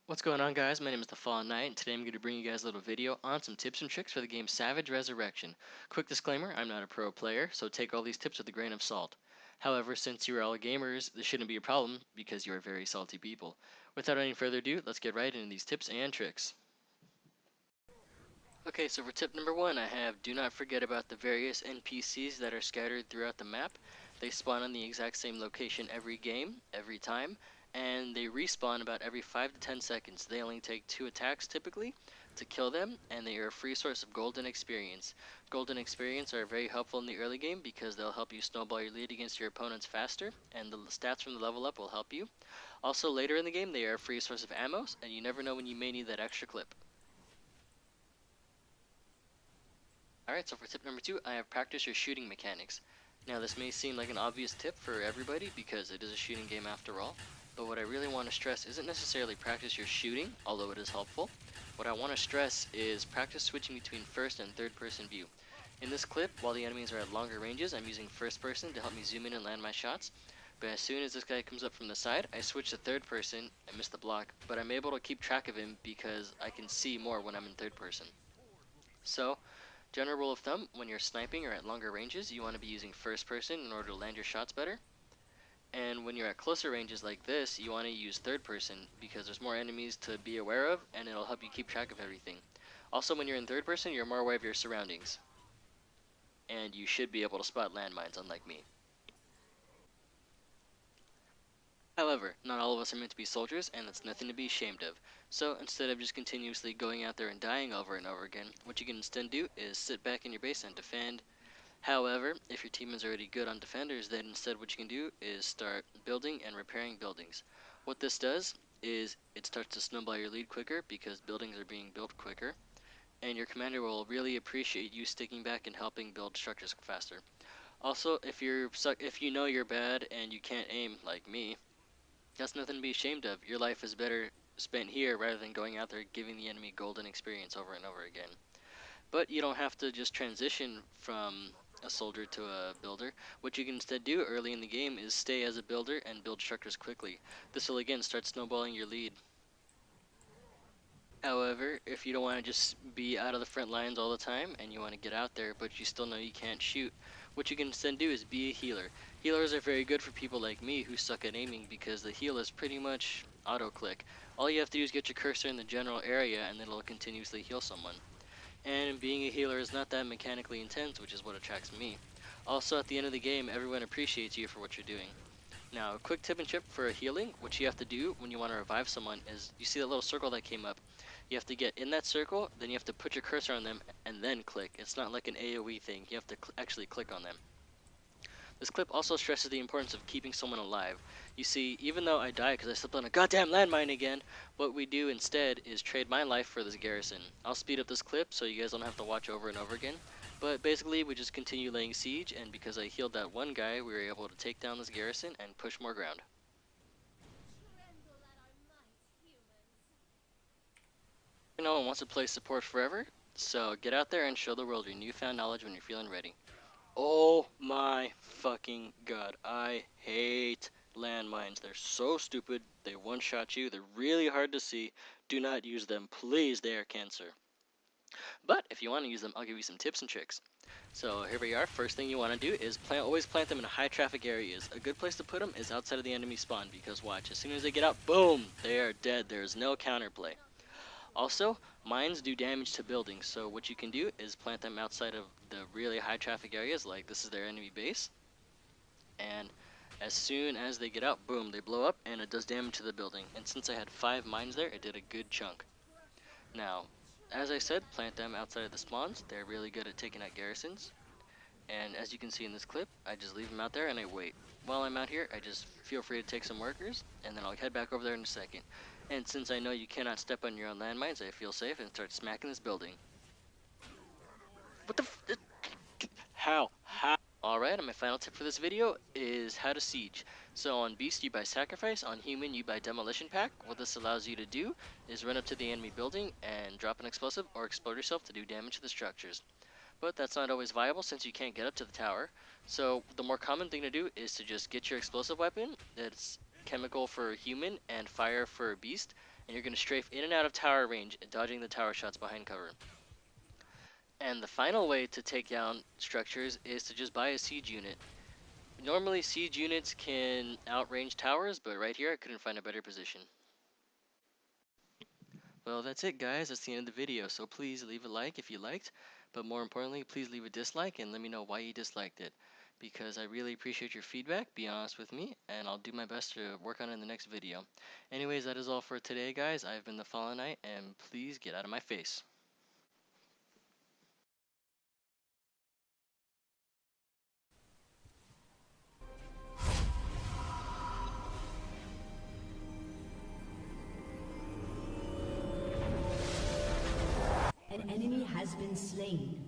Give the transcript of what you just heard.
What's going on, guys? My name is The Fallen Knight, and today I'm going to bring you guys a little video on some tips and tricks for the game Savage Resurrection. Quick disclaimer, I'm not a pro player, so take all these tips with a grain of salt. However, since you are all gamers, this shouldn't be a problem because you are very salty people. Without any further ado, let's get right into these tips and tricks. Okay, so for tip number 1, I have do not forget about the various NPCs that are scattered throughout the map. They spawn on the exact same location every game, every time, and they respawn about every 5 to 10 seconds. They only take 2 attacks typically to kill them, and they are a free source of golden experience. Golden experience are very helpful in the early game because they'll help you snowball your lead against your opponents faster, and the stats from the level up will help you. Also, later in the game, they are a free source of ammo, and you never know when you may need that extra clip. Alright, so for tip number 2, I have practice your shooting mechanics. Now this may seem like an obvious tip for everybody because it is a shooting game after all, but what I really want to stress isn't necessarily practice your shooting, although it is helpful. What I want to stress is practice switching between first and third person view. In this clip, while the enemies are at longer ranges, I'm using first person to help me zoom in and land my shots, but as soon as this guy comes up from the side, I switch to third person and miss the block, but I'm able to keep track of him because I can see more when I'm in third person. So, general rule of thumb, when you're sniping or at longer ranges, you want to be using first person in order to land your shots better. And when you're at closer ranges like this, you want to use third person because there's more enemies to be aware of and it'll help you keep track of everything. Also, when you're in third person, you're more aware of your surroundings. And you should be able to spot landmines, unlike me. However, not all of us are meant to be soldiers, and that's nothing to be ashamed of. So instead of just continuously going out there and dying over and over again, what you can instead do is sit back in your base and defend. However, if your team is already good on defenders, then instead what you can do is start building and repairing buildings. What this does is it starts to snowball your lead quicker because buildings are being built quicker, and your commander will really appreciate you sticking back and helping build structures faster. Also, if you know you're bad and you can't aim like me, that's nothing to be ashamed of. Your life is better spent here rather than going out there giving the enemy golden experience over and over again. But you don't have to just transition from a soldier to a builder. What you can instead do early in the game is stay as a builder and build structures quickly. This will again start snowballing your lead. However, if you don't want to just be out of the front lines all the time and you want to get out there but you still know you can't shoot, what you can instead do is be a healer. Healers are very good for people like me who suck at aiming because the heal is pretty much auto-click. All you have to do is get your cursor in the general area and it'll continuously heal someone. And being a healer is not that mechanically intense, which is what attracts me. Also, at the end of the game, everyone appreciates you for what you're doing. Now, a quick tip and trick for healing, what you have to do when you want to revive someone is, you see that little circle that came up? You have to get in that circle, then you have to put your cursor on them, and then click. It's not like an AoE thing, you have to actually click on them. This clip also stresses the importance of keeping someone alive. You see, even though I die because I slipped on a goddamn landmine again, what we do instead is trade my life for this garrison. I'll speed up this clip so you guys don't have to watch over and over again. But basically, we just continue laying siege, and because I healed that one guy, we were able to take down this garrison and push more ground. No one wants to play support forever, so get out there and show the world your newfound knowledge when you're feeling ready. Oh my fucking god, I hate landmines. They're so stupid, they one-shot you, they're really hard to see. Do not use them, please, they are cancer. But if you want to use them, I'll give you some tips and tricks. So here we are. First thing you want to do is always plant them in high traffic areas. A good place to put them is outside of the enemy spawn because watch, as soon as they get out, boom, they are dead. There's no counterplay. Also, mines do damage to buildings, so what you can do is plant them outside of the really high traffic areas, like this is their enemy base. And as soon as they get out, boom, they blow up and it does damage to the building. And since I had 5 mines there, it did a good chunk. Now, as I said, plant them outside of the spawns. They're really good at taking out garrisons. And as you can see in this clip, I just leave them out there and I wait. While I'm out here, I just feel free to take some workers, and then I'll head back over there in a second. And since I know you cannot step on your own landmines, I feel safe and start smacking this building. What the f- How? Alright, and my final tip for this video is how to siege. So on Beast you buy Sacrifice, on Human you buy Demolition Pack. What this allows you to do is run up to the enemy building and drop an explosive or explode yourself to do damage to the structures. But that's not always viable since you can't get up to the tower. So the more common thing to do is to just get your explosive weapon that's chemical for Human and fire for Beast, and you're going to strafe in and out of tower range, dodging the tower shots behind cover. And the final way to take down structures is to just buy a siege unit. Normally siege units can outrange towers, but right here I couldn't find a better position. Well, that's it guys, that's the end of the video, so please leave a like if you liked, but more importantly, please leave a dislike and let me know why you disliked it, because I really appreciate your feedback. Be honest with me, and I'll do my best to work on it in the next video. Anyways, that is all for today guys. I've been the Fallen Knight, and please get out of my face. An enemy has been slain.